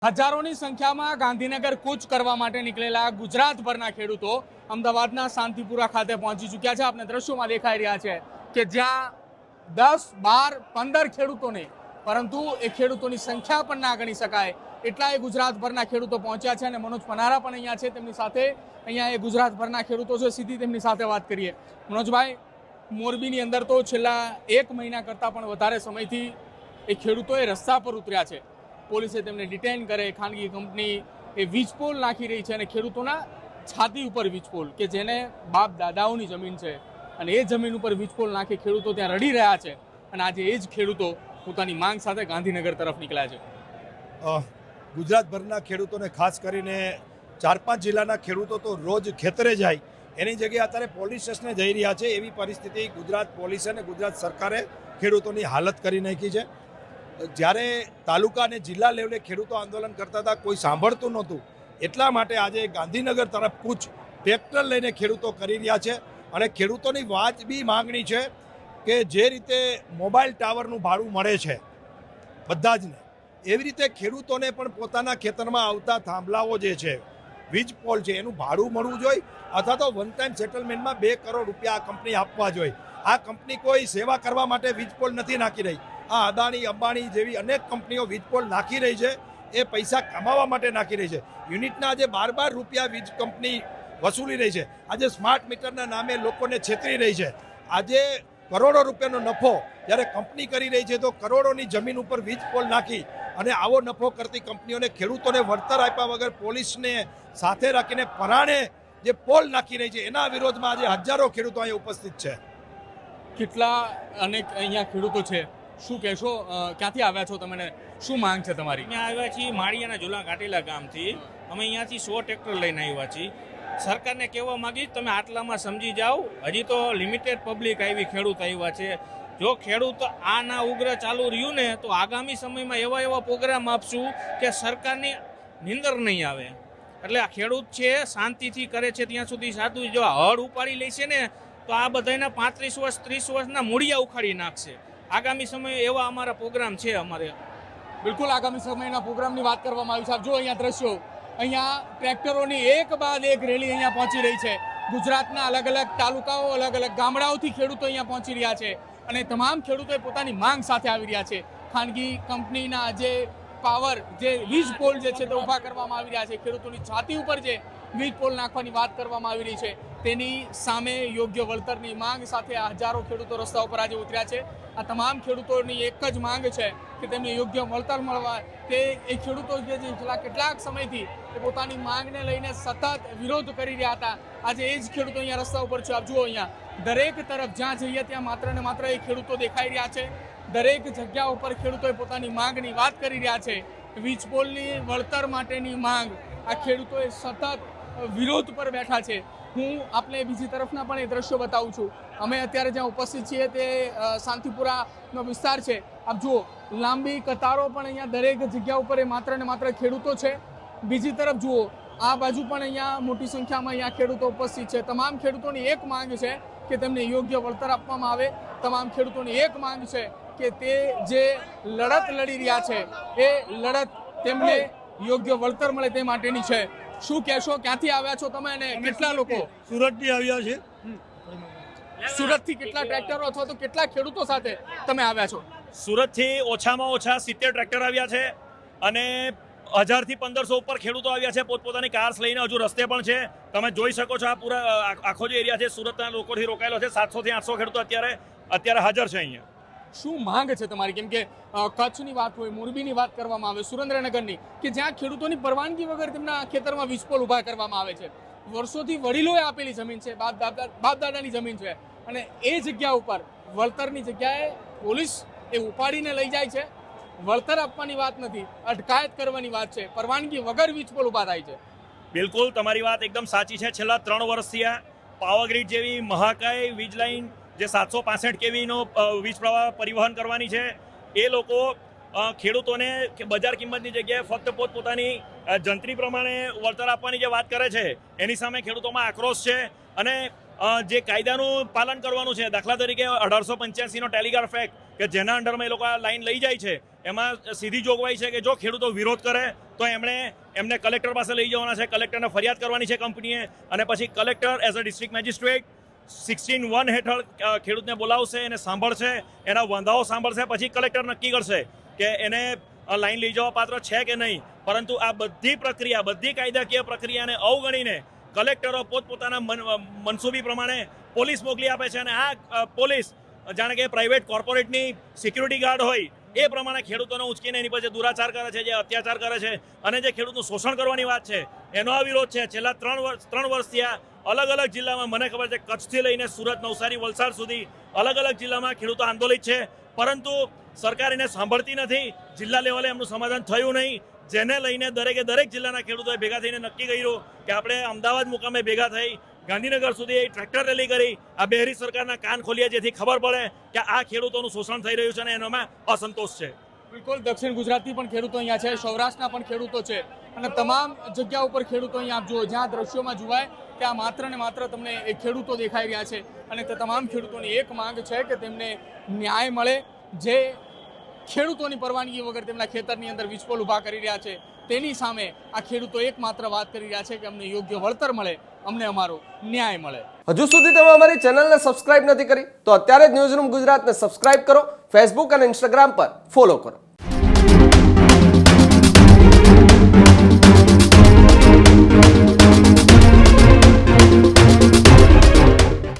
હજારોની સંખ્યામાં ગાંધીનગર કૂચ કરવા માટે નીકળેલા ગુજરાતભરના ખેડૂતો અમદાવાદના શાંતિપુરા ખાતે પહોંચી ચૂક્યા છે। આપણે દ્રશ્યોમાં દેખાઈ રહ્યા છે કે જ્યાં 10, 12, 15 ખેડૂતોને, પરંતુ એ ખેડૂતોની સંખ્યા પણ ના ગણી શકાય એટલા એ ગુજરાતભરના ખેડૂતો પહોંચ્યા છે। અને મનોજ પનારા પણ અહીંયા છે, તેમની સાથે અહીંયા એ ગુજરાતભરના ખેડૂતો છે, સીધી તેમની સાથે વાત કરીએ। મનોજભાઈ, મોરબીની અંદર તો છેલ્લા 1 મહિના કરતાં પણ વધારે સમયથી એ ખેડૂતોએ રસ્તા પર ઉતર્યા છે। પોલીસે તેમને ડિટેન કરે, ખાનગી કંપની એ વીજપોલ નાખી રહી છે અને ખેડૂતોના છાતી ઉપર વીજપોલ કે જેને બાપ દાદાઓની જમીન છે અને એ જમીન ઉપર વીજપોલ નાખી ખેડૂતો ત્યાં રડી રહ્યા છે। અને આજે એ જ ખેડૂતો પોતાની માંગ સાથે ગાંધીનગર તરફ નીકળ્યા છે। ગુજરાતભરના ખેડૂતોને ખાસ કરીને 4-5 જિલ્લાના ખેડૂતો તો રોજ ખેતરે જાય, એની જગ્યાએ અત્યારે પોલીસ સ્ટેશને જઈ રહ્યા છે। એવી પરિસ્થિતિ ગુજરાત પોલીસ અને ગુજરાત સરકારે ખેડૂતોની હાલત કરી નાખી છે। જ્યારે તાલુકા અને જિલ્લા લેવલે ખેડૂતો આંદોલન કરતા હતા, કોઈ સાંભળતું નહોતું, એટલા માટે આજે ગાંધીનગર તરફ કૂચ ટ્રેક્ટર લઈને ખેડૂતો કરી રહ્યા છે। અને ખેડૂતોની વાજબી માંગણી છે કે જે રીતે મોબાઈલ ટાવરનું ભાડું મળે છે બધા જને, એવી રીતે ખેડૂતોને પણ પોતાના ખેતરમાં આવતા થાંભલાઓ જે છે, વીજ પોલ છે, એનું ભાડું મળવું જોઈએ, અથવા તો વન ટાઈમ સેટલમેન્ટમાં 2 કરોડ રૂપિયા આ કંપની આપવા જોઈએ। આ કંપની કોઈ સેવા કરવા માટે વીજ પોલ નથી નાખી રહી। આ અદાણી, અંબાણી જેવી અનેક કંપનીઓ વીજપોલ નાખી રહી છે, એ પૈસા કમાવા માટે નાખી રહી છે। યુનિટના આજે 12 રૂપિયા વીજ કંપની વસૂલી રહી છે। આજે સ્માર્ટ મીટરના નામે લોકોને છેતરી રહી છે। આજે કરોડો રૂપિયાનો નફો જ્યારે કંપની કરી રહી છે, તો કરોડોની જમીન ઉપર વીજપોલ નાખી અને આવો નફો કરતી કંપનીઓને ખેડૂતોને વળતર આપ્યા વગર પોલીસને સાથે રાખીને પરાણે જે પોલ નાખી રહી છે, એના વિરોધમાં આજે હજારો ખેડૂતો અહીંયા ઉપસ્થિત છે। કેટલા અનેક અહીંયા ખેડૂતો છે, શું કહેશો? ક્યાંથી આવ્યા છો તમે? શું માંગ છે તમારી? અમે આવ્યા છીએ માળિયાના ઝુલા કાટેલા ગામથી। અમે અહીંયાથી 100 ટ્રેક્ટર લઈને આવ્યા છીએ। સરકારને કહેવા માંગીશ, તમે આટલામાં સમજી જાઓ। હજી તો લિમિટેડ પબ્લિક આવી, ખેડૂત આવ્યા છે। જો ખેડૂત આના ઉગ્ર ચાલુ રહ્યું ને તો આગામી સમયમાં એવા પ્રોગ્રામ આપશું કે સરકારની નિંદર નહીં આવે। એટલે આ ખેડૂત છે શાંતિથી કરે છે ત્યાં સુધી સાચું। જો હળ ઉપાડી લે છે ને તો આ બધાના 35 વર્ષ 30 વર્ષના મૂળિયા ઉખાડી નાખશે। આગામી સમયે એવા અમારા પ્રોગ્રામ છે અમારે। બિલકુલ આગામી સમયના પ્રોગ્રામની વાત કરવામાં આવી છે। જો અહીંયા દ્રશ્યો, અહીંયા ટ્રેક્ટરોની એક બાદ એક રેલી અહીંયા પહોંચી રહી છે। ગુજરાતના અલગ અલગ તાલુકાઓ, અલગ અલગ ગામડાઓથી ખેડૂતો અહીંયા પહોંચી રહ્યા છે અને તમામ ખેડૂતોએ પોતાની માંગ સાથે આવી રહ્યા છે। ખાનગી કંપનીના જે પાવર, જે વીજ પોલ જે છે તે ઊભા કરવામાં આવી રહ્યા છે, ખેડૂતોની છાતી ઉપર જે વીજ પોલ નાખવાની વાત કરવામાં આવી રહી છે, તેની સામે યોગ્ય વળતરની માંગ સાથે આ હજારો ખેડૂતો રસ્તા ઉપર આજે ઉતર્યા છે। આ તમામ ખેડૂતોની એક જ માંગ છે કે તેમને યોગ્ય વળતર મળવા। તે એ ખેડૂતો જે છેલ્લા કેટલાક સમયથી એ પોતાની માંગને લઈને સતત વિરોધ કરી રહ્યા હતા, આજે એ જ ખેડૂતો અહીંયા રસ્તા ઉપર છે। આપ જુઓ, અહીંયા દરેક તરફ જ્યાં જઈએ ત્યાં માત્ર ને માત્ર એ ખેડૂતો દેખાઈ રહ્યા છે। દરેક જગ્યા ઉપર ખેડૂતોએ પોતાની માંગની વાત કરી રહ્યા છે। વીજ પોલની વળતર માટેની માંગ આ ખેડૂતોએ સતત વિરોધ પર બેઠા છે। હું આપને બીજી તરફના પણ એ દ્રશ્યો બતાવું છું। અમે અત્યારે જ્યાં ઉપસ્થિત છીએ તે શાંતિપુરાનો વિસ્તાર છે। આપ જુઓ, લાંબી કતારો પણ અહીંયા દરેક જગ્યા ઉપર એ માત્ર ને માત્ર ખેડૂતો છે। બીજી તરફ જુઓ, આ બાજુ પણ અહીંયા મોટી સંખ્યામાં અહીંયા ખેડૂતો ઉપસ્થિત છે। તમામ ખેડૂતોની એક માંગ છે કે તેમને યોગ્ય વળતર આપવામાં આવે। તમામ ખેડૂતોની એક માંગ છે કે તે જે લડત લડી રહ્યા છે એ લડત તેમને યોગ્ય વળતર મળે તે માટેની છે। શું કહેશો? ક્યાંથી આવ્યા છો તમે અને કેટલા લોકો? સુરતથી આવ્યા છે। સુરતથી કેટલા ટ્રેક્ટરો અથવા તો કેટલા ખેડૂતો સાથે તમે આવ્યા છો? સુરતથી ઓછામાં ઓછા 70 ટ્રેક્ટર આવ્યા છે અને 1000 થી 1500 ઉપર ખેડૂતો આવ્યા છે, પોતપોતાની કાર્સ લઈને હજુ રસ્તે પણ છે। તમે જોઈ શકો છો, આ પૂરા આખો જે એરિયા છે સુરતના લોકોથી રોકાયેલો છે। 700 થી 800 ખેડૂતો અત્યારે હાજર છે અહીંયા। શું માંગ છે તમારી? કેમ કે કચ્છની વાત હોય, મોરબીની વાત કરવામાં આવે, સુરેન્દ્રનગરની, કે જ્યાં ખેડૂતોની પરવાનગી વગર તેમના ખેતરમાં વીજપોલ ઊભા કરવામાં આવે છે। વર્ષોથી વડીલોએ આપેલી જમીન છે, બાપ દાદાની જમીન છે, અને એ જગ્યા ઉપર વળતરની જગ્યાએ પોલીસ એ ઉપાડીને લઈ જાય છે। વળતર આપવાની વાત નથી, અટકાયત કરવાની વાત છે। પરવાનગી વગર વીજપોલ ઊભા થાય છે। બિલકુલ તમારી વાત એકદમ સાચી છે। છેલ્લા 3 વર્ષથી આ પાવરગ્રીડ જેવી મહાકાય વીજ લાઈન જે 765 કેવીનો વીજ પ્રવાહ પરિવહન કરવાની છે, એ લોકો ખેડૂતોને બજાર કિંમતની જગ્યાએ ફક્ત પોતપોતાની જંત્રી પ્રમાણે વળતર આપવાની જે વાત કરે છે, એની સામે ખેડૂતોમાં આક્રોશ છે। અને જે કાયદાનું પાલન કરવાનું છે, દાખલા તરીકે 1885નો ટેલિગ્રાફ એક્ટ કે જેના અંડરમાં એ લોકો આ લાઈન લઈ જાય છે, એમાં સીધી જોગવાઈ છે કે જો ખેડૂતો વિરોધ કરે તો એમને કલેક્ટર પાસે લઈ જવાના છે, કલેક્ટરને ફરિયાદ કરવાની છે કંપનીએ, અને પછી collector as a district magistrate 16(1) હેઠળ ખેડૂતને બોલાવશે, એને સાંભળશે, એના વાંધાઓ સાંભળશે, પછી કલેક્ટર નક્કી કરશે કે એને લાઈન લઈ જવા પાત્ર છે કે નહીં. પરંતુ આ બધી પ્રક્રિયા, બધી કાયદાકીય પ્રક્રિયાને અવગણીને કલેક્ટરો પોતપોતાના મનસૂબી પ્રમાણે પોલીસ મોકલી આપે છે, અને આ પોલીસ જાણે કે પ્રાઇવેટ કોર્પોરેટની સિક્યુરિટી ગાર્ડ હોય એ પ્રમાણે ખેડૂતોને ઉચકીને એની પાસે દુરાચાર કરે છે, જે અત્યાચાર કરે છે, અને જે ખેડૂતનું શોષણ કરવાની વાત છે એનો આ વિરોધ છે. છેલ્લા 3 વર્ષથી આ અલગ અલગ જિલ્લામાં, મને ખબર છે કચ્છથી લઈને સુરત, નવસારી, વલસાડ સુધી અલગ અલગ જિલ્લામાં ખેડૂતો આંદોલિત છે, પરંતુ સરકાર એને સાંભળતી નથી. જિલ્લા લેવલે એમનું સમાધાન થયું નહીં, જેને લઈને દરેક જિલ્લાના ખેડૂતોએ ભેગા થઈને નક્કી કર્યું કે આપણે અમદાવાદ મુકામે ભેગા થઈ ગાંધીનગર સુધી ટ્રેક્ટર રેલી કરી, આ બેહરી સરકારના કાન ખોલ્યા, જેથી ખબર પડે કે આ ખેડૂતોનું શોષણ થઈ રહ્યું છે અને એનામાં અસંતોષ છે. બિલકુલ, દક્ષિણ ગુજરાતથી પણ ખેડૂતો અહીંયા છે, સૌરાષ્ટ્રના પણ ખેડૂતો છે, અને તમામ જગ્યા ઉપર ખેડૂતો અહીંયા આપ જુઓ, જ્યાં દ્રશ્યોમાં જોવાય કે આ માત્ર ને માત્ર તમને એ ખેડૂતો દેખાઈ રહ્યા છે, અને તે તમામ ખેડૂતોની એક માંગ છે કે તેમને ન્યાય મળે. જે ખેડૂતોની પરવાનગી વગર તેમના ખેતરની અંદર વીજપોલ ઊભા કરી રહ્યા છે, તેની સામે આ ખેડૂતો એકમાત્ર વાત કરી રહ્યા છે કે અમને યોગ્ય વળતર મળે, અમને અમારો ન્યાય મળે. હજુ સુધી તમે અમારી ચેનલને સબસ્ક્રાઇબ નથી કરી તો અત્યારે જ ન્યૂઝરૂમ ગુજરાતને સબસ્ક્રાઇબ કરો, ફેસબુક અને ઇન્સ્ટાગ્રામ પર ફોલો કરો.